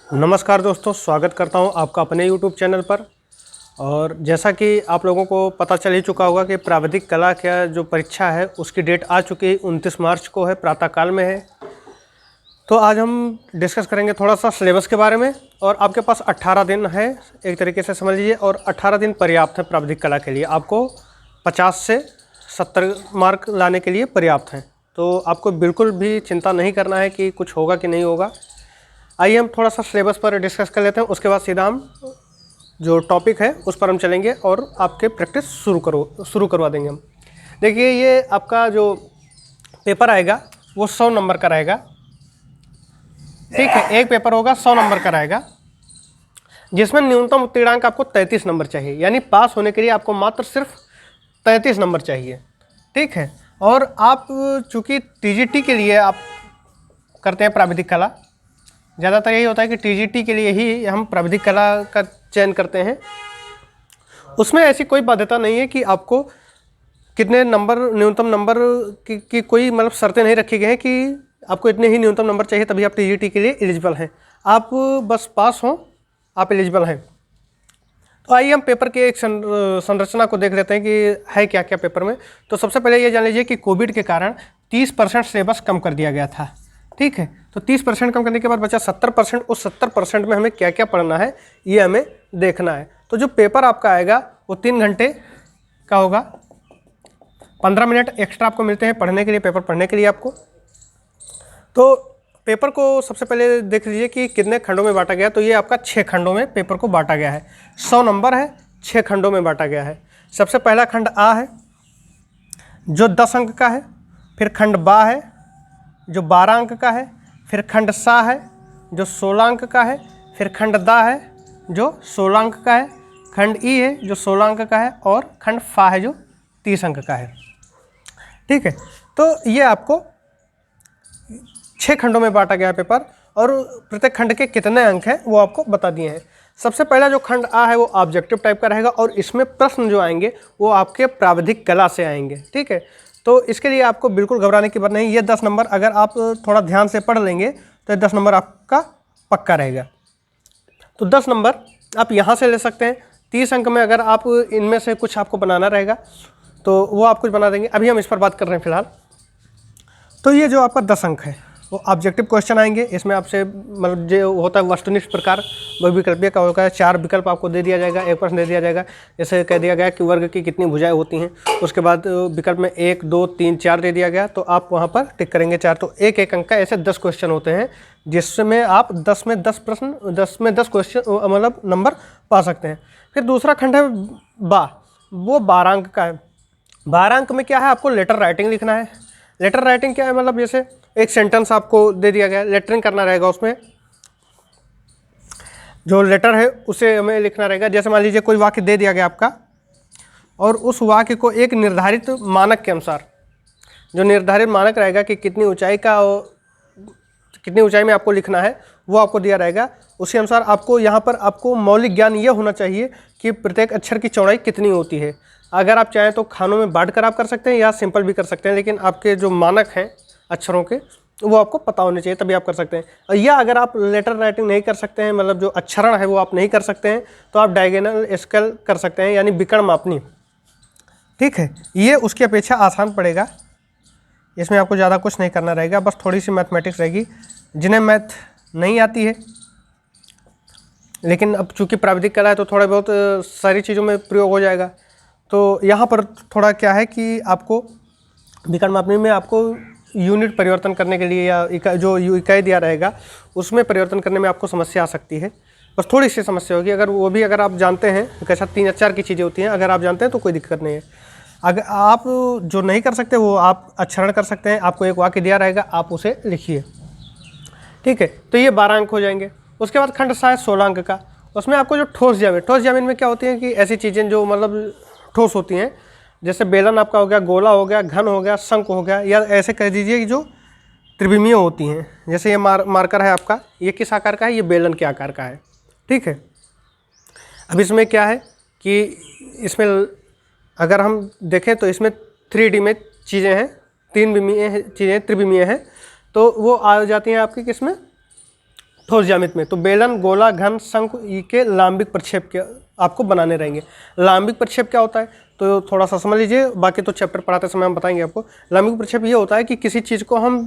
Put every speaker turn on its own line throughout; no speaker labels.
नमस्कार दोस्तों, स्वागत करता हूं आपका अपने YouTube चैनल पर। और जैसा कि आप लोगों को पता चल ही चुका होगा कि प्राविधिक कला का जो परीक्षा है उसकी डेट आ चुकी है, 29 मार्च को है, प्रातःकाल में है। तो आज हम डिस्कस करेंगे थोड़ा सा सिलेबस के बारे में। और आपके पास 18 दिन है, एक तरीके से समझ लीजिए, और 18 दिन पर्याप्त है प्राविधिक कला के लिए। आपको 50 से 70 मार्क लाने के लिए पर्याप्त हैं। तो आपको बिल्कुल भी चिंता नहीं करना है कि कुछ होगा कि नहीं होगा। आइए हम थोड़ा सा सिलेबस पर डिस्कस कर लेते हैं, उसके बाद सीधा हम जो टॉपिक है उस पर हम चलेंगे और आपके प्रैक्टिस शुरू करवा देंगे हम। देखिए, ये आपका जो पेपर आएगा वो 100 नंबर का रहेगा। ठीक है, एक पेपर होगा 100 नंबर का रहेगा, जिसमें न्यूनतम उत्तीर्णांक आपको 33 नंबर चाहिए। यानी पास होने के लिए आपको मात्र सिर्फ 33 नंबर चाहिए। ठीक है, और आप चूँकि टीजीटी के लिए आप करते हैं प्राविधिक कला, ज़्यादातर यही होता है कि टीजीटी के लिए ही हम प्राविधिक कला का चयन करते हैं। उसमें ऐसी कोई बाध्यता नहीं है कि आपको कितने नंबर, न्यूनतम नंबर की कोई मतलब शर्तें नहीं रखी गई हैं कि आपको इतने ही न्यूनतम नंबर चाहिए तभी आप टीजीटी के लिए एलिजिबल हैं। आप बस पास हों, आप एलिजिबल हैं। तो आइए हम पेपर के एक संरचना को देख लेते हैं कि है क्या क्या पेपर में। तो सबसे पहले ये जान लीजिए कि कोविड के कारण 30% सिलेबस कम कर दिया गया था। ठीक है, तो 30% कम करने के बाद बचा 70%। उस 70% में हमें क्या क्या पढ़ना है ये हमें देखना है। तो जो पेपर आपका आएगा वो 3 घंटे का होगा। 15 मिनट एक्स्ट्रा आपको मिलते हैं पढ़ने के लिए, पेपर पढ़ने के लिए आपको। तो पेपर को सबसे पहले देख लीजिए कि कितने खंडों में बांटा गया। तो ये आपका 6 खंडों में पेपर को बांटा गया है। 100 नंबर है, 6 खंडों में बांटा गया है। सबसे पहला खंड आ है जो 10 अंक का है, फिर खंड बा है जो 12 अंक का है, फिर खंड सा है जो 16 अंक का है, फिर खंड दा है जो 16 अंक का है, खंड ई है जो 16 अंक का है, और खंड फा है जो 30 अंक का है। ठीक है, तो ये आपको 6 खंडों में बांटा गया है पेपर, और प्रत्येक खंड के कितने अंक हैं वो आपको बता दिए हैं। सबसे पहला जो खंड आ है वो ऑब्जेक्टिव टाइप का रहेगा, और इसमें प्रश्न जो आएंगे वो आपके प्राविधिक कला से आएंगे। ठीक है, तो इसके लिए आपको बिल्कुल घबराने की बात नहीं। ये 10 नंबर अगर आप थोड़ा ध्यान से पढ़ लेंगे तो ये 10 नंबर आपका पक्का रहेगा। तो 10 नंबर आप यहाँ से ले सकते हैं। 30 अंक में अगर आप इनमें से कुछ आपको बनाना रहेगा तो वो आप कुछ बना देंगे। अभी हम इस पर बात कर रहे हैं फिलहाल। तो ये जो आपका 10 अंक है वो ऑब्जेक्टिव क्वेश्चन आएंगे। इसमें आपसे मतलब जो होता है वस्तुनिष्ठ प्रकार बहुविकल्पीय का होगा। 4 विकल्प आपको दे दिया जाएगा, एक प्रश्न दे दिया जाएगा। जैसे कह दिया गया कि वर्ग की कितनी भुजाएं होती हैं, उसके बाद विकल्प में 1, 2, 3, 4 दे दिया गया, तो आप वहाँ पर टिक करेंगे 4। तो एक एक अंक का ऐसे 10 क्वेश्चन होते हैं, जिसमें आप 10 में 10 प्रश्न, 10 में 10 क्वेश्चन मतलब नंबर पा सकते हैं। फिर दूसरा खंड है बा, वो 12 अंक का है। 12 अंक में क्या है, आपको लेटर राइटिंग लिखना है। लेटर राइटिंग क्या है, मतलब जैसे एक सेंटेंस आपको दे दिया गया, लेटरिंग करना रहेगा। उसमें जो लेटर है उसे हमें लिखना रहेगा। जैसे मान लीजिए कोई वाक्य दे दिया गया आपका, और उस वाक्य को एक निर्धारित मानक के अनुसार, जो निर्धारित मानक रहेगा कि कितनी ऊंचाई में आपको लिखना है वो आपको दिया रहेगा। उसी अनुसार आपको यहाँ पर आपको मौलिक ज्ञान ये होना चाहिए कि प्रत्येक अक्षर की चौड़ाई कितनी होती है। अगर आप चाहें तो खानों में बांट कर आप कर सकते हैं या सिंपल भी कर सकते हैं, लेकिन आपके जो मानक हैं अक्षरों के वो आपको पता होने चाहिए, तभी आप कर सकते हैं। या अगर आप लेटर राइटिंग नहीं कर सकते हैं, मतलब जो अक्षरण है वो आप नहीं कर सकते हैं, तो आप डायगोनल स्केल कर सकते हैं, यानी विकर्ण मापनी। ठीक है, ये उसकी अपेक्षा आसान पड़ेगा। इसमें आपको ज़्यादा कुछ नहीं करना रहेगा, बस थोड़ी सी मैथमेटिक्स रहेगी। जिन्हें मैथ नहीं आती है, लेकिन अब चूँकि प्राविधिक कला है तो थोड़ा बहुत सारी चीज़ों में प्रयोग हो जाएगा। तो यहाँ पर थोड़ा क्या है कि आपको विकर्ण मापनी में आपको यूनिट परिवर्तन करने के लिए या जो इकाई दिया रहेगा उसमें परिवर्तन करने में आपको समस्या आ सकती है। बस थोड़ी सी समस्या होगी। अगर वो भी अगर आप जानते हैं, कैसा 3 या 4 की चीज़ें होती हैं, अगर आप जानते हैं तो कोई दिक्कत नहीं है। अगर आप जो नहीं कर सकते वो आप अक्षरण कर सकते हैं। आपको एक वाक्य दिया रहेगा, आप उसे लिखिए। ठीक है, तो ये 12 अंक हो जाएंगे। उसके बाद खंड सा है 16 अंक का। उसमें आपको जो ठोस ज्यामिति में क्या होती है कि ऐसी चीज़ें जो मतलब ठोस होती हैं, जैसे बेलन आपका हो गया, गोला हो गया, घन हो गया, शंख हो गया, या ऐसे कह दीजिए कि जो त्रिविमीय होती हैं। जैसे ये मार्कर है आपका, ये किस आकार का है, ये बेलन के आकार का है। ठीक है, अब इसमें क्या है कि इसमें अगर हम देखें तो इसमें 3D में चीज़ें हैं, 3 विमीय चीज़ें त्रिविमीय हैं, तो वो आ जाती हैं आपकी किसमें, ठोस ज्यामिति में, तो बेलन, गोला, घन, शंकु के लांबिक प्रक्षेप के आपको बनाने रहेंगे। लांबिक प्रक्षेप क्या होता है तो थोड़ा सा समझ लीजिए, बाकी तो चैप्टर पढ़ाते समय हम बताएंगे आपको। लांबिक प्रक्षेप ये होता है कि किसी चीज़ को हम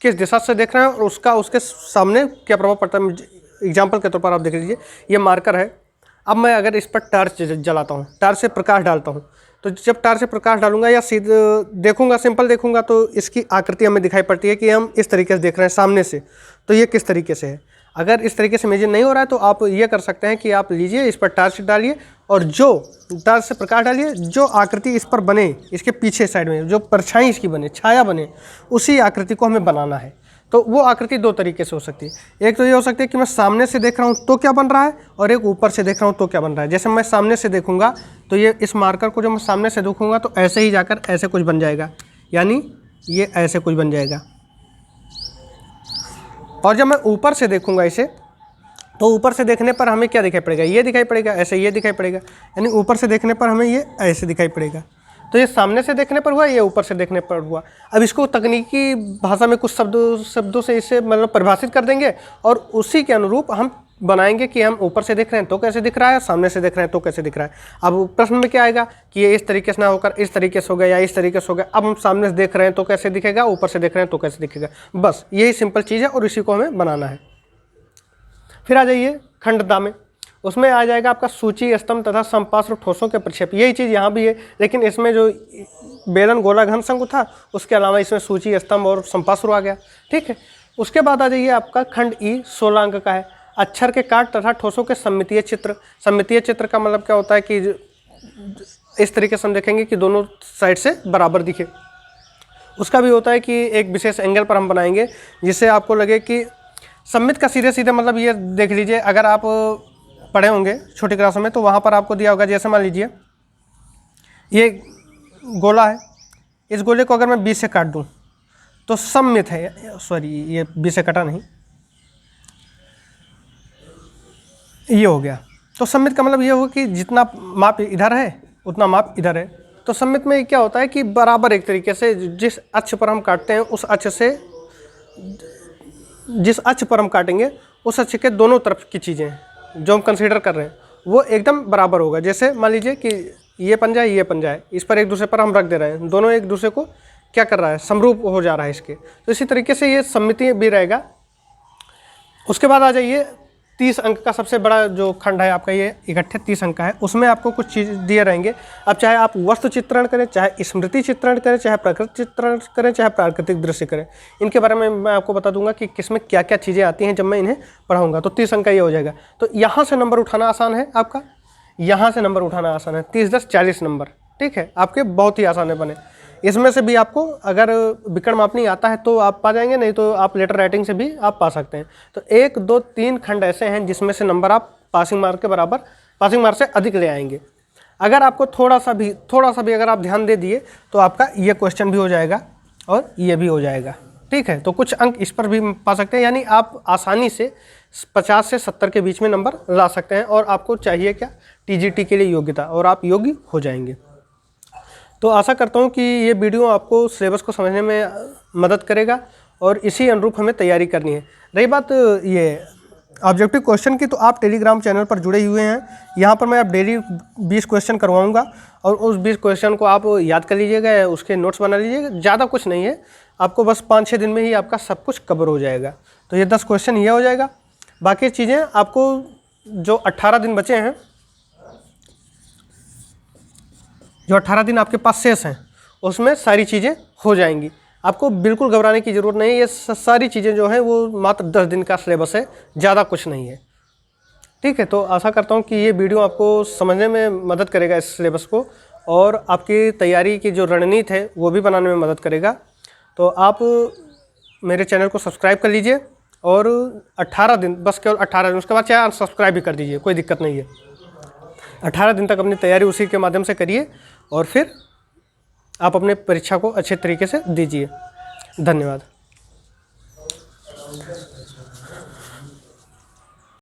किस दिशा से देख रहे हैं और उसका उसके सामने क्या प्रभाव पड़ता है। एग्जाम्पल के तौर पर आप देख लीजिए, ये मार्कर है। अब मैं अगर इस पर टॉर्च जलाता हूँ, टॉर्च से प्रकाश डालता हूँ, तो जब टॉर्च से प्रकाश डालूंगा या सीधे देखूंगा, सिंपल देखूंगा, तो इसकी आकृति हमें दिखाई पड़ती है कि हम इस तरीके से देख रहे हैं सामने से, तो ये किस तरीके से है। अगर इस तरीके से इमेजिन नहीं हो रहा है तो आप ये कर सकते हैं कि आप लीजिए, इस पर टॉर्च डालिए और जो टॉर्च से प्रकाश डालिए, जो आकृति इस पर बने, इसके पीछे साइड में जो परछाई इसकी बने, छाया बने, उसी आकृति को हमें बनाना है। तो वो आकृति दो तरीके से हो सकती है। एक तो ये हो सकती है कि मैं सामने से देख रहा हूँ तो क्या बन रहा है, और एक ऊपर से देख रहा हूँ तो क्या बन रहा है। जैसे मैं सामने से देखूंगा तो ये इस मार्कर को जब मैं सामने से देखूंगा तो ऐसे ही जाकर ऐसे कुछ बन जाएगा, यानी ये ऐसे कुछ बन जाएगा। और जब मैं ऊपर से देखूंगा इसे, तो ऊपर से देखने पर हमें क्या दिखाई पड़ेगा, ये दिखाई पड़ेगा, ऐसे ये दिखाई पड़ेगा, यानी ऊपर से देखने पर हमें ये ऐसे दिखाई पड़ेगा। तो ये सामने से देखने पर हुआ, ये ऊपर से देखने पर हुआ। अब इसको तकनीकी भाषा में कुछ शब्दों से इसे मतलब परिभाषित कर देंगे और उसी के अनुरूप हम बनाएंगे कि हम ऊपर से देख रहे हैं तो कैसे दिख रहा है, सामने से देख रहे हैं तो कैसे दिख रहा है। अब प्रश्न में क्या आएगा कि ये इस तरीके से ना होकर इस तरीके से हो गया या इस तरीके से हो गया। अब हम सामने से देख रहे हैं तो कैसे दिखेगा, ऊपर से देख रहे हैं तो कैसे दिखेगा। बस यही सिंपल चीज़ है और इसी को हमें बनाना है। फिर आ जाइए खंडता में, उसमें आ जाएगा आपका सूची, स्तंभ तथा समपार्श्व ठोसों के प्रक्षेप। यही चीज़ यहाँ भी है, लेकिन इसमें जो बेलन, गोला, घन, शंकु था, उसके अलावा इसमें सूची, स्तंभ और समपार्श्व आ गया। ठीक है, उसके बाद आ जाइए आपका खंड ई 16 अंक का है। अक्षर के काट तथा ठोसों के सममितीय चित्र। सममितीय चित्र का मतलब क्या होता है कि इस तरीके से हम देखेंगे कि दोनों साइड से बराबर दिखे। उसका भी होता है कि एक विशेष एंगल पर हम बनाएंगे जिससे आपको लगे कि सममित का सीधे सीधे मतलब ये देख लीजिए, अगर आप पढ़े होंगे छोटी क्लासों में तो वहाँ पर आपको दिया होगा, जैसे मान लीजिए ये गोला है, इस गोले को अगर मैं 20 से काट दूँ तो सममित है। सॉरी, ये 20 से कटा नहीं, ये हो गया। तो सममित का मतलब ये होगा कि जितना माप इधर है उतना माप इधर है। तो सममित में क्या होता है कि बराबर एक तरीके से जिस अक्ष पर हम काटते हैं उस अक्ष से, जिस अक्ष पर हम काटेंगे उस अक्ष के दोनों तरफ की चीज़ें जो हम कंसीडर कर रहे हैं वो एकदम बराबर होगा। जैसे मान लीजिए कि ये पंजा है, ये पंजा है, इस पर एक दूसरे पर हम रख दे रहे हैं, दोनों एक दूसरे को क्या कर रहा है, समरूप हो जा रहा है इसके। तो इसी तरीके से ये सममिति भी रहेगा। उसके बाद आ जाइए 30 अंक का सबसे बड़ा जो खंड है आपका, ये इकट्ठे 30 अंक का है। उसमें आपको कुछ चीज़ दिए रहेंगे। अब चाहे आप वस्तु चित्रण करें, चाहे स्मृति चित्रण करें, चाहे प्रकृति चित्रण करें, चाहे प्राकृतिक दृश्य करें, इनके बारे में मैं आपको बता दूंगा कि किसमें क्या क्या चीज़ें आती हैं जब मैं इन्हें पढ़ाऊंगा। तो 30 अंक का ये हो जाएगा। तो यहाँ से नंबर उठाना आसान है आपका, यहाँ से नंबर उठाना आसान है। 30, 10, 40 नंबर, ठीक है, आपके बहुत ही आसान है बने। इसमें से भी आपको अगर विकर्ण मापनी आता है तो आप पा जाएंगे, नहीं तो आप लेटर राइटिंग से भी आप पा सकते हैं। तो 1, 2, 3 खंड ऐसे हैं जिसमें से नंबर आप पासिंग मार्क के बराबर, पासिंग मार्क से अधिक ले आएंगे। अगर आपको थोड़ा सा भी अगर आप ध्यान दे दिए तो आपका ये क्वेश्चन भी हो जाएगा और ये भी हो जाएगा। ठीक है, तो कुछ अंक इस पर भी पा सकते हैं, यानी आप आसानी से 50 से 70 के बीच में नंबर ला सकते हैं। और आपको चाहिए क्या, TGT के लिए योग्यता, और आप योग्य हो जाएंगे। तो आशा करता हूँ कि ये वीडियो आपको सिलेबस को समझने में मदद करेगा और इसी अनुरूप हमें तैयारी करनी है। रही बात ये ऑब्जेक्टिव क्वेश्चन की, तो आप टेलीग्राम चैनल पर जुड़े हुए हैं। यहाँ पर मैं आप डेली 20 क्वेश्चन करवाऊँगा और उस 20 क्वेश्चन को आप याद कर लीजिएगा, उसके नोट्स बना लीजिएगा। ज़्यादा कुछ नहीं है, आपको बस 5-6 दिन में ही आपका सब कुछ कवर हो जाएगा। तो ये 10 क्वेश्चन ये हो जाएगा। बाकी चीज़ें आपको जो 18 दिन बचे हैं, जो 18 दिन आपके पास शेष हैं, उसमें सारी चीज़ें हो जाएंगी। आपको बिल्कुल घबराने की ज़रूरत नहीं है। ये सारी चीज़ें जो हैं वो मात्र 10 दिन का सिलेबस है, ज़्यादा कुछ नहीं है। ठीक है, तो आशा करता हूँ कि ये वीडियो आपको समझने में मदद करेगा इस सिलेबस को, और आपकी तैयारी की जो रणनीति है वो भी बनाने में मदद करेगा। तो आप मेरे चैनल को सब्सक्राइब कर लीजिए और 18 दिन, बस केवल 18 दिन, उसके बाद चाहे अनसब्सक्राइब भी कर दीजिए, कोई दिक्कत नहीं है। 18 दिन तक अपनी तैयारी उसी के माध्यम से करिए और फिर आप अपने परीक्षा को अच्छे तरीके से दीजिए। धन्यवाद।